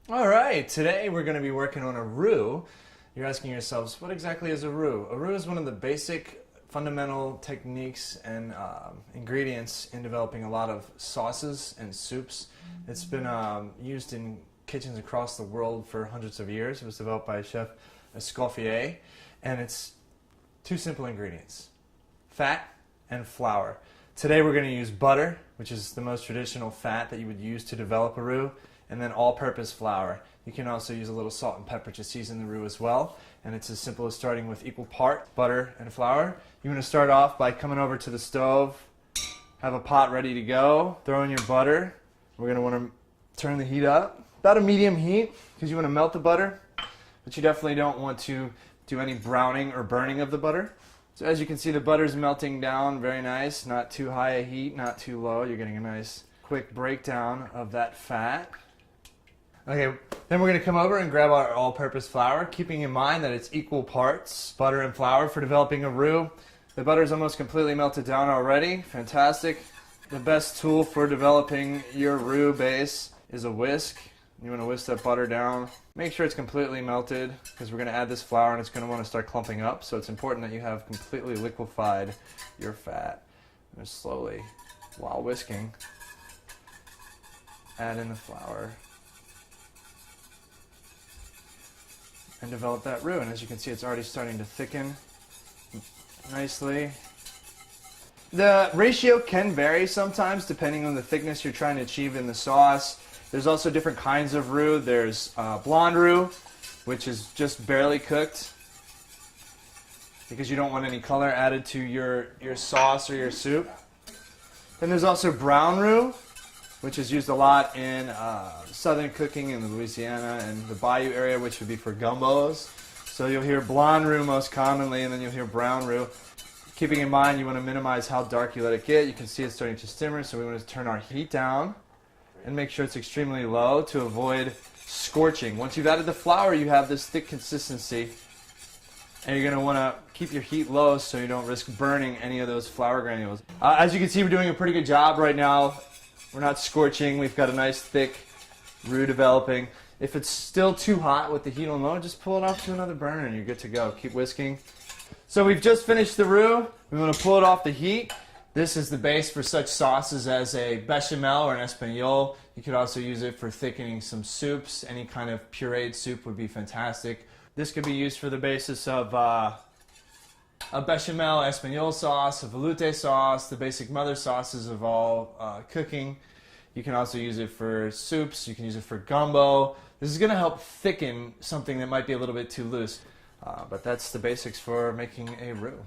All right, today we're going to be working on a roux. You're asking yourselves, what exactly is a roux? A roux is one of the basic fundamental techniques and ingredients in developing a lot of sauces and soups. It's been used in kitchens across the world for hundreds of years. It was developed by Chef Escoffier, and it's two simple ingredients: fat and flour. Today we're going to use butter, which is the most traditional fat that you would use to develop a roux, and then all-purpose flour. You can also use a little salt and pepper to season the roux as well, and it's as simple as starting with equal part butter and flour. You want to start off by coming over to the stove, have a pot ready to go, throw in your butter. We're going to want to turn the heat up, about a medium heat, because you want to melt the butter, but you definitely don't want to do any browning or burning of the butter. So as you can see, the butter's melting down very nice, not too high a heat, not too low. You're getting a nice quick breakdown of that fat. Okay, then we're going to come over and grab our all-purpose flour, keeping in mind that it's equal parts butter and flour for developing a roux. The butter is almost completely melted down already. Fantastic. The best tool for developing your roux base is a whisk. You want to whisk that butter down. Make sure it's completely melted, because we're going to add this flour and it's going to want to start clumping up. So it's important that you have completely liquefied your fat. And just slowly, while whisking, add in the flour and develop that roux. And as you can see, it's already starting to thicken nicely. The ratio can vary sometimes depending on the thickness you're trying to achieve in the sauce. There's also different kinds of roux. There's blonde roux, which is just barely cooked because you don't want any color added to your sauce or your soup. Then there's also brown roux, which is used a lot in southern cooking in the Louisiana and the Bayou area, which would be for gumbos. So you'll hear blonde roux most commonly, and then you'll hear brown roux. Keeping in mind you want to minimize how dark you let it get. You can see it's starting to simmer, so we want to turn our heat down and make sure it's extremely low to avoid scorching. Once you've added the flour, you have this thick consistency, and you're going to want to keep your heat low so you don't risk burning any of those flour granules. As you can see, we're doing a pretty good job right now. We're not scorching. We've got a nice thick roux developing. If it's still too hot with the heat on low, just pull it off to another burner and you're good to go. Keep whisking. So we've just finished the roux. We want to pull it off the heat. This is the base for such sauces as a bechamel or an espagnole. You could also use it for thickening some soups. Any kind of pureed soup would be fantastic. This could be used for the basis of a bechamel, espagnole sauce, a veloute sauce, the basic mother sauces of all cooking. You can also use it for soups. You can use it for gumbo. This is going to help thicken something that might be a little bit too loose. But that's the basics for making a roux.